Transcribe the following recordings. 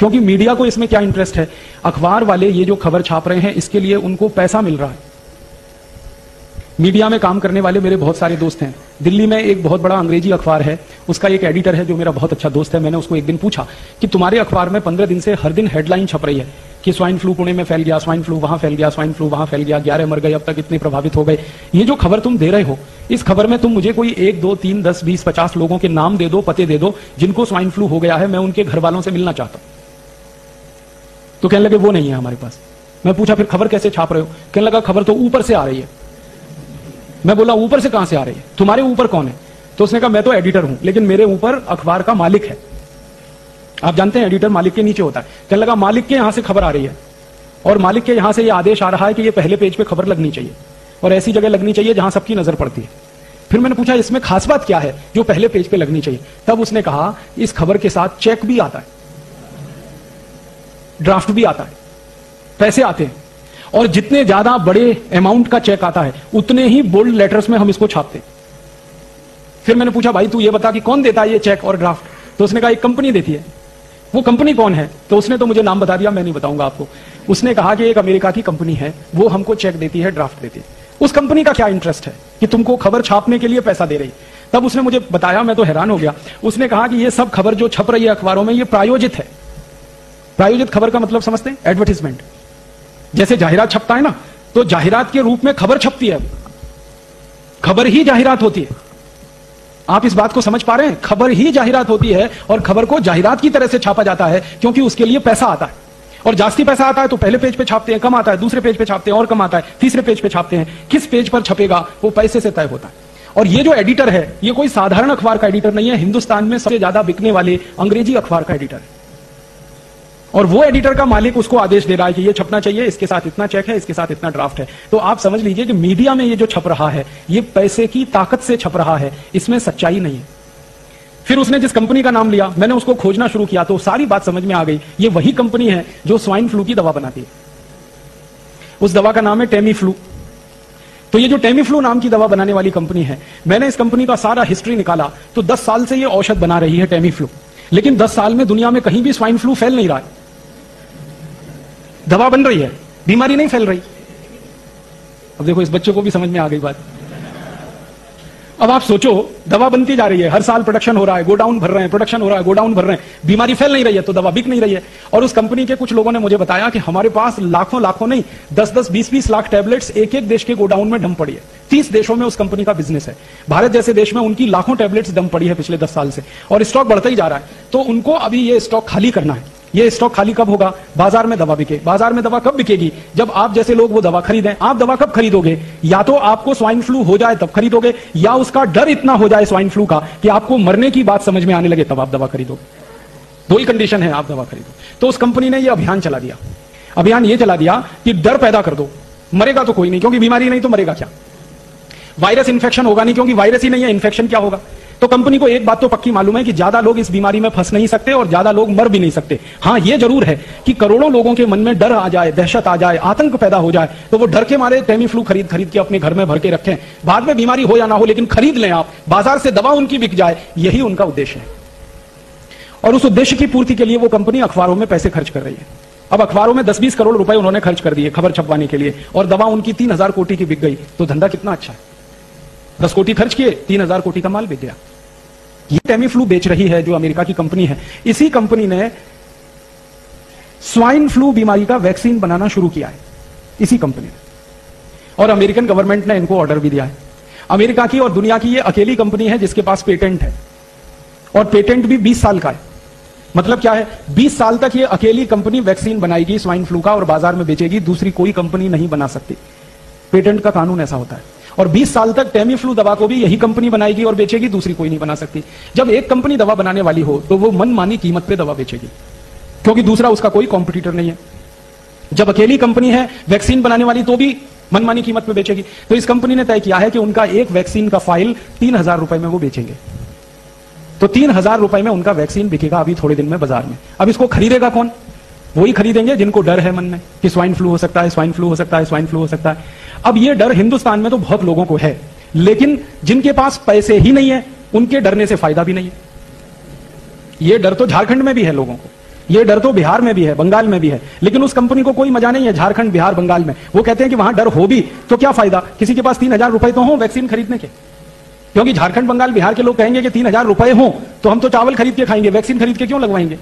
क्योंकि मीडिया को इसमें क्या इंटरेस्ट है, अखबार वाले ये जो खबर छाप रहे हैं इसके लिए उनको पैसा मिल रहा है। मीडिया में काम करने वाले मेरे बहुत सारे दोस्त हैं। दिल्ली में एक बहुत बड़ा अंग्रेजी अखबार है, उसका एक एडिटर है जो मेरा बहुत अच्छा दोस्त है। मैंने उसको एक दिन पूछा कि तुम्हारे अखबार में 15 दिन से हर दिन हेडलाइन छप रही है कि स्वाइन फ्लू पुणे में फैल गया, स्वाइन फ्लू वहां फैल गया, स्वाइन फ्लू वहां फैल गया, 11 मर गए, अब तक इतने प्रभावित हो गए। ये जो खबर तुम दे रहे हो, इस खबर में तुम मुझे कोई 1, 2, 3, 10, 20, 50 लोगों के नाम दे दो, पते दे दो जिनको स्वाइन फ्लू हो गया है, मैं उनके घर वालों से मिलना चाहता हूं। तो कहने लगे वो नहीं है हमारे पास। मैं पूछा फिर खबर कैसे छाप रहे हो? कहने लगा खबर तो ऊपर से आ रही है। मैं बोला ऊपर से कहां से आ रही है? तुम्हारे ऊपर कौन है? तो उसने कहा मैं तो एडिटर हूं, लेकिन मेरे ऊपर अखबार का मालिक है। आप जानते हैं एडिटर मालिक के नीचे होता है। कहने लगा मालिक के यहां से खबर आ रही है और मालिक के यहां से यह आदेश आ रहा है कि ये पहले पेज पे खबर लगनी चाहिए और ऐसी जगह लगनी चाहिए जहां सबकी नजर पड़ती है। फिर मैंने पूछा इसमें खास बात क्या है जो पहले पेज पे लगनी चाहिए? तब उसने कहा इस खबर के साथ चेक भी आता है, ड्राफ्ट भी आता है, पैसे आते हैं, और जितने ज्यादा बड़े अमाउंट का चेक आता है उतने ही बोल्ड लेटर्स में हम इसको छापते हैं। फिर मैंने पूछा भाई तू ये बता कि कौन देता है ये चेक और ड्राफ्ट? तो उसने कहा एक कंपनी देती है। वो कंपनी कौन है? तो उसने तो मुझे नाम बता दिया, मैं नहीं बताऊंगा आपको। उसने कहा कि एक अमेरिका की कंपनी है, वो हमको चेक देती है, ड्राफ्ट देती है। उस कंपनी का क्या इंटरेस्ट है कि तुमको खबर छापने के लिए पैसा दे रही? तब उसने मुझे बताया, मैं तो हैरान हो गया। उसने कहा कि ये सब खबर जो छप रही है अखबारों में ये प्रायोजित है। प्रायोजित खबर का मतलब समझते हैं? एडवर्टीजमेंट। जैसे जाहिरात छपता है ना, तो जाहिरात के रूप में खबर छपती है, खबर ही जाहिरात होती है। आप इस बात को समझ पा रहे हैं? खबर ही जाहिरात होती है और खबर को जाहिरात की तरह से छापा जाता है क्योंकि उसके लिए पैसा आता है। और जास्ती पैसा आता है तो पहले पेज पे छापते हैं, कम आता है दूसरे पेज पे छापते हैं, और कम आता है तीसरे पेज पे छापते हैं। किस पेज पर छपेगा वो पैसे से तय होता है। और ये जो एडिटर है ये कोई साधारण अखबार का एडिटर नहीं है, हिंदुस्तान में सबसे ज्यादा बिकने वाले अंग्रेजी अखबार का एडिटर है। और वो एडिटर का मालिक उसको आदेश दे रहा है कि ये छपना चाहिए, इसके साथ इतना चेक है, इसके साथ इतना ड्राफ्ट है। तो आप समझ लीजिए कि मीडिया में ये जो छप रहा है ये पैसे की ताकत से छप रहा है, इसमें सच्चाई नहीं है। फिर उसने जिस कंपनी का नाम लिया, मैंने उसको खोजना शुरू किया तो सारी बात समझ में आ गई। ये वही कंपनी है जो स्वाइन फ्लू की दवा बनाती है। उस दवा का नाम है टेमी फ्लू। तो ये जो टेमी फ्लू नाम की दवा बनाने वाली कंपनी है, मैंने इस कंपनी का सारा हिस्ट्री निकाला तो 10 साल से ये औषध बना रही है टेमी फ्लू। लेकिन 10 साल में दुनिया में कहीं भी स्वाइन फ्लू फैल नहीं रहा है। दवा बन रही है, बीमारी नहीं फैल रही। अब देखो इस बच्चे को भी समझ में आ गई बात। अब आप सोचो, दवा बनती जा रही है, हर साल प्रोडक्शन हो रहा है, गोडाउन भर रहे हैं, प्रोडक्शन हो रहा है, गोडाउन भर रहे हैं, बीमारी फैल नहीं रही है तो दवा बिक नहीं रही है। और उस कंपनी के कुछ लोगों ने मुझे बताया कि हमारे पास लाखों नहीं 10-10, 20-20 लाख टैबलेट्स एक एक देश के गोडाउन में डंप पड़ी है। 30 देशों में उस कंपनी का बिजनेस है। भारत जैसे देश में उनकी लाखों टैबलेट्स डंप पड़ी है पिछले 10 साल से, और स्टॉक बढ़ता ही जा रहा है। तो उनको अभी ये स्टॉक खाली करना है। ये स्टॉक खाली कब होगा? बाजार में दवा बिके। बाजार में दवा कब बिकेगी? जब आप जैसे लोग वो दवा खरीदें। आप दवा कब खरीदोगे? या तो आपको स्वाइन फ्लू हो जाए तब खरीदोगे, या उसका डर इतना हो जाए स्वाइन फ्लू का कि आपको मरने की बात समझ में आने लगे तब आप दवा खरीदोगे। दो ही कंडीशन है आप दवा खरीदो। तो उस कंपनी ने ये अभियान चला दिया। अभियान ये चला दिया कि डर पैदा कर दो, मरेगा तो कोई नहीं क्योंकि बीमारी नहीं तो मरेगा क्या? वायरस इंफेक्शन होगा नहीं क्योंकि वायरस ही नहीं है, इंफेक्शन क्या होगा? तो कंपनी को एक बात तो पक्की मालूम है कि ज्यादा लोग इस बीमारी में फंस नहीं सकते और ज्यादा लोग मर भी नहीं सकते। हाँ ये जरूर है कि करोड़ों लोगों के मन में डर आ जाए, दहशत आ जाए, आतंक पैदा हो जाए, तो वो डर के मारे टेमी फ्लू खरीद के अपने घर में भर के रखें। बाद में बीमारी हो या ना हो लेकिन खरीद लें आप, बाजार से दवा उनकी बिक जाए, यही उनका उद्देश्य है। और उस उद्देश्य की पूर्ति के लिए वो कंपनी अखबारों में पैसे खर्च कर रही है। अब अखबारों में 10-20 करोड़ रुपए उन्होंने खर्च कर दिए खबर छपवाने के लिए, और दवा उनकी 3000 कोटी की बिक गई। तो धंधा कितना अच्छा है। 10 कोटी खर्च किए, 3000 कोटी का माल बिक गया। ये टेमी फ्लू बेच रही है जो अमेरिका की कंपनी है। इसी कंपनी ने स्वाइन फ्लू बीमारी का वैक्सीन बनाना शुरू किया है, इसी कंपनी ने। और अमेरिकन गवर्नमेंट ने इनको ऑर्डर भी दिया है। अमेरिका की और दुनिया की ये अकेली कंपनी है जिसके पास पेटेंट है, और पेटेंट भी 20 साल का है। मतलब क्या है? 20 साल तक ये अकेली कंपनी वैक्सीन बनाएगी स्वाइन फ्लू का और बाजार में बेचेगी, दूसरी कोई कंपनी नहीं बना सकती। पेटेंट का कानून ऐसा होता है। और 20 साल तक टेमी फ्लू दवा को भी यही कंपनी बनाएगी और बेचेगी, दूसरी कोई नहीं बना सकती। जब एक कंपनी दवा बनाने वाली हो तो वो मनमानी कीमत पे दवा बेचेगी क्योंकि दूसरा उसका कोई कॉम्पिटिटर नहीं है। जब अकेली कंपनी है वैक्सीन बनाने वाली तो भी मनमानी कीमत पे बेचेगी। तो इस कंपनी ने तय किया है कि उनका एक वैक्सीन का फाइल 3000 रुपए में वो बेचेंगे। तो 3000 रुपए में उनका वैक्सीन बिकेगा अभी थोड़े दिन में बाजार में। अब इसको खरीदेगा कौन? वही खरीदेंगे जिनको डर है मन में कि स्वाइन फ्लू हो सकता है, स्वाइन फ्लू हो सकता है, स्वाइन फ्लू हो सकता है। अब ये डर हिंदुस्तान में तो बहुत लोगों को है, लेकिन जिनके पास पैसे ही नहीं है उनके डरने से फायदा भी नहीं है। ये डर तो झारखंड में भी है लोगों को, ये डर तो बिहार में भी है, बंगाल में भी है, लेकिन उस कंपनी को कोई मजा नहीं है झारखंड, बिहार, बंगाल में। वो कहते हैं कि वहां डर हो भी तो क्या फायदा, किसी के पास 3,000 रुपए तो हो वैक्सीन खरीदने के। क्योंकि झारखंड, बंगाल, बिहार के लोग कहेंगे कि 3,000 रुपए हो तो हम तो चावल खरीद के खाएंगे, वैक्सीन खरीद के क्यों लगवाएंगे।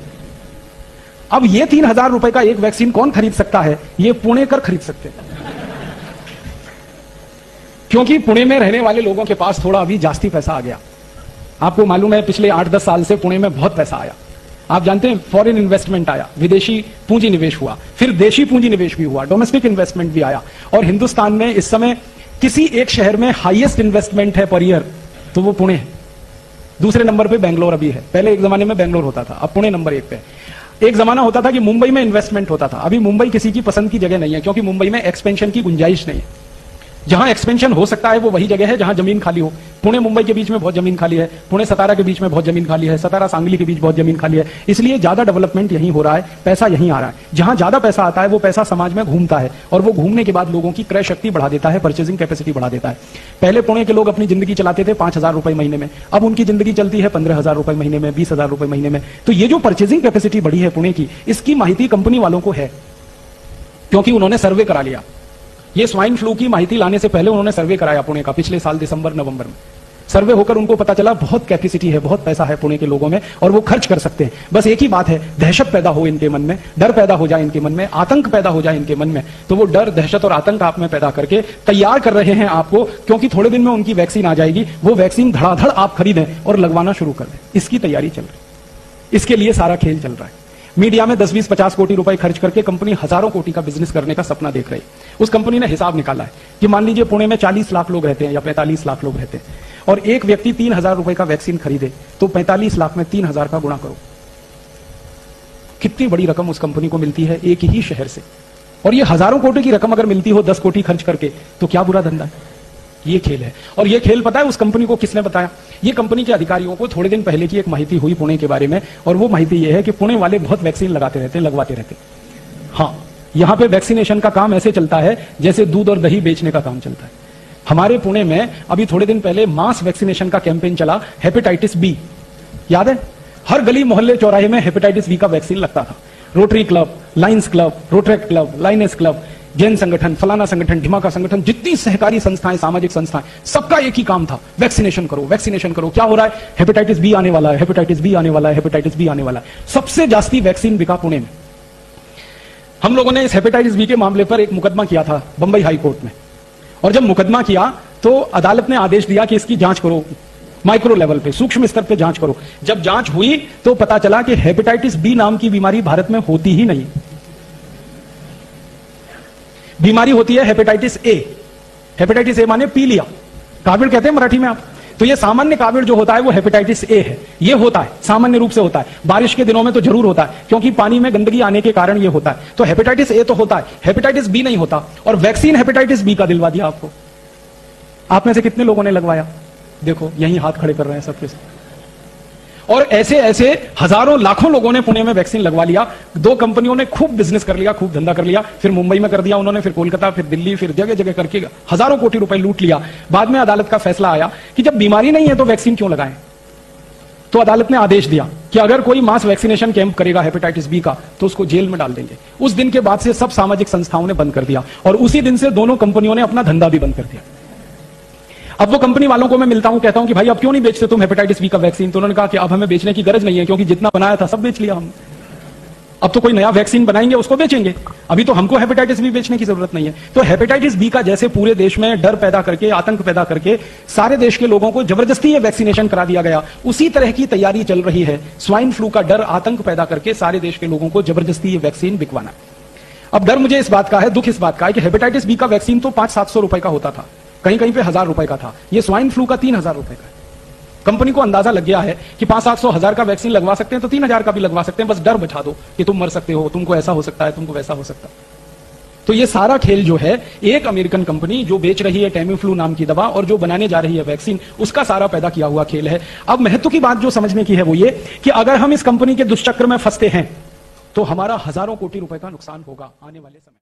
अब ये 3,000 रुपए का एक वैक्सीन कौन खरीद सकता है, ये पुणे कर खरीद सकते हैं। क्योंकि पुणे में रहने वाले लोगों के पास थोड़ा अभी जास्ती पैसा आ गया। आपको मालूम है पिछले 8-10 साल से पुणे में बहुत पैसा आया। आप जानते हैं फॉरेन इन्वेस्टमेंट आया, विदेशी पूंजी निवेश हुआ, फिर देशी पूंजी निवेश भी हुआ, डोमेस्टिक इन्वेस्टमेंट भी आया। और हिंदुस्तान में इस समय किसी एक शहर में हाईएस्ट इन्वेस्टमेंट है पर ईयर तो वो पुणे है। दूसरे नंबर पे बेंगलोर अभी है, पहले एक जमाने में बेंगलोर होता था, अब पुणे नंबर 1 पे। एक जमाना होता था कि मुंबई में इन्वेस्टमेंट होता था, अभी मुंबई किसी की पसंद की जगह नहीं है, क्योंकि मुंबई में एक्सपेंशन की गुंजाइश नहीं है। जहां एक्सपेंशन हो सकता है वो वही जगह है जहां जमीन खाली हो। पुणे मुंबई के बीच में बहुत जमीन खाली है, पुणे सतारा के बीच में बहुत जमीन खाली है, सतारा सांगली के बीच बहुत जमीन खाली है, इसलिए ज्यादा डेवलपमेंट यहीं हो रहा है, पैसा यहीं आ रहा है। जहां ज्यादा पैसा आता है वो पैसा समाज में घूमता है और वो घूमने के बाद लोगों की क्रय शक्ति बढ़ा देता है, परचेजिंग कैपेसिटी बढ़ा देता है। पहले पुणे के लोग अपनी जिंदगी चलाते थे 5,000 रुपए महीने में, अब उनकी जिंदगी चलती है 15,000 रुपए महीने में, 20,000 रुपए महीने में। तो ये जो परचेजिंग कैपेसिटी बढ़ी है पुणे की, इसकी माहिती कंपनी वालों को है, क्योंकि उन्होंने सर्वे करा लिया। ये स्वाइन फ्लू की माहिती लाने से पहले उन्होंने सर्वे कराया पुणे का, पिछले साल दिसंबर-नवंबर में। सर्वे होकर उनको पता चला बहुत कैपेसिटी है, बहुत पैसा है पुणे के लोगों में और वो खर्च कर सकते हैं। बस एक ही बात है, दहशत पैदा हो इनके मन में, डर पैदा हो जाए इनके मन में, आतंक पैदा हो जाए इनके मन में, तो वो डर, दहशत और आतंक आप में पैदा करके तैयार कर रहे हैं आपको, क्योंकि थोड़े दिन में उनकी वैक्सीन आ जाएगी। वो वैक्सीन धड़ाधड़ आप खरीदें और लगवाना शुरू कर दें, इसकी तैयारी चल रही है। इसके लिए सारा खेल चल रहा है। मीडिया में 10, 20, 50 कोटी रुपए खर्च करके कंपनी हजारों कोटी का बिजनेस करने का सपना देख रही है। उस कंपनी ने हिसाब निकाला है कि मान लीजिए पुणे में 40 लाख लोग रहते हैं या 45 लाख लोग रहते हैं और एक व्यक्ति 3,000 रुपए का वैक्सीन खरीदे तो 45 लाख में 3,000 का गुणा करो, कितनी बड़ी रकम उस कंपनी को मिलती है एक ही शहर से। और ये हजारों कोटी की रकम अगर मिलती हो 10 कोटी खर्च करके तो क्या बुरा धंधा है। ये खेल है। और ये खेल पता है उस कंपनी को किसने बताया? ये कंपनी के अधिकारियों को थोड़े दिन पहले की एक माहिती हुई पुणे के बारे में, और वो माहिती ये है कि पुणे वाले बहुत वैक्सीन लगाते रहते हैं, लगवाते रहते हैं। हाँ, यहां पे वैक्सीनेशन का काम ऐसे चलता है जैसे दूध और दही बेचने का काम चलता है। हमारे पुणे में अभी थोड़े दिन पहले मास वैक्सीनेशन का कैंपेन चला, हेपेटाइटिस बी, याद है? हर गली मोहल्ले चौराहे में हेपेटाइटिस बी का वैक्सीन लगता था। Rotary Club, Lions Club, Rotaract Club, Lioness Club, Jain संगठन, फलाना संगठन, ढिमाका संगठन, जितनी सहकारी संस्थाएं, सामाजिक संस्थाएं, सबका एक ही काम था, वैक्सीनेशन करो, वैक्सीनेशन करो। क्या हो रहा है? हेपेटाइटिस बी आने वाला है, हेपेटाइटिस बी आने वाला है, हेपेटाइटिस बी आने वाला है। सबसे जास्ती वैक्सीन बिका पुणे में। हम लोगों ने इस हेपेटाइटिस बी के मामले पर एक मुकदमा किया था बंबई हाई कोर्ट में, और जब मुकदमा किया तो अदालत ने आदेश दिया कि इसकी जांच करो, माइक्रो लेवल पे, सूक्ष्म स्तर पे जांच करो। जब जांच हुई तो पता चला कि हेपेटाइटिस बी नाम की बीमारी भारत में होती ही नहीं। बीमारी होती है हेपेटाइटिस ए। हेपेटाइटिस ए माने पी लिया, काविड़ कहते हैं मराठी में आप। तो ये सामान्य काविड़ जो होता है वो हेपेटाइटिस ए है। ये होता है, सामान्य रूप से होता है, बारिश के दिनों में तो जरूर होता है क्योंकि पानी में गंदगी आने के कारण ये होता है। तो हेपेटाइटिस ए तो होता है, हेपेटाइटिस बी नहीं होता। और वैक्सीन हेपेटाइटिस बी का दिलवा दिया आपको। आप में से कितने लोगों ने लगवाया? देखो यही हाथ खड़े कर रहे हैं सबके सब। और ऐसे ऐसे हजारों लाखों लोगों ने पुणे में वैक्सीन लगवा लिया। 2 कंपनियों ने खूब बिजनेस कर लिया, खूब धंधा कर लिया, फिर मुंबई में कर दिया उन्होंने, फिर कोलकाता, फिर दिल्ली, फिर जगह जगह करके हजारों कोटी रुपए लूट लिया। बाद में अदालत का फैसला आया कि जब बीमारी नहीं है तो वैक्सीन क्यों लगाएं। तो अदालत ने आदेश दिया कि अगर कोई मास वैक्सीनेशन कैंप करेगा हेपेटाइटिस बी का तो उसको जेल में डाल देंगे। उस दिन के बाद से सब सामाजिक संस्थाओं ने बंद कर दिया और उसी दिन से दोनों कंपनियों ने अपना धंधा भी बंद कर दिया। अब वो कंपनी वालों को मैं मिलता हूं, कहता हूं कि भाई अब क्यों नहीं बेचते तुम हेपेटाइटिस बी का वैक्सीन? तो उन्होंने कहा कि अब हमें बेचने की गरज नहीं है क्योंकि जितना बनाया था सब बेच लिया हमने। अब तो कोई नया वैक्सीन बनाएंगे उसको बेचेंगे, अभी तो हमको हेपेटाइटिस बी बेचने की जरूरत नहीं है। तो हेपेटाइटिस बी का जैसे पूरे देश में डर पैदा करके, आतंक पैदा करके सारे देश के लोगों को जबरदस्ती ये वैक्सीनेशन करा दिया गया, उसी तरह की तैयारी चल रही है स्वाइन फ्लू का डर, आतंक पैदा करके सारे देश के लोगों को जबरदस्ती ये वैक्सीन बिकवाना। अब डर मुझे इस बात का है, दुख इस बात का है कि हेपेटाइटिस बी का वैक्सीन तो 500-700 रुपए का होता था, कहीं कहीं पे 1,000 रुपए का था। ये स्वाइन फ्लू का 3,000 रुपए का है। कंपनी को अंदाजा लग गया है कि 500-700 का वैक्सीन लगवा सकते हैं तो 3,000 का भी लगवा सकते हैं, बस डर बचा दो कि तुम मर सकते हो, तुमको ऐसा हो सकता है, तुमको वैसा हो सकता है। तो ये सारा खेल जो है, एक अमेरिकन कंपनी जो बेच रही है टेमीफ्लू नाम की दवा और जो बनाने जा रही है वैक्सीन, उसका सारा पैदा किया हुआ खेल है। अब महत्व की बात जो समझने की है वो ये कि अगर हम इस कंपनी के दुष्चक्र में फंसते हैं तो हमारा हजारों कोटी रुपए का नुकसान होगा आने वाले समय।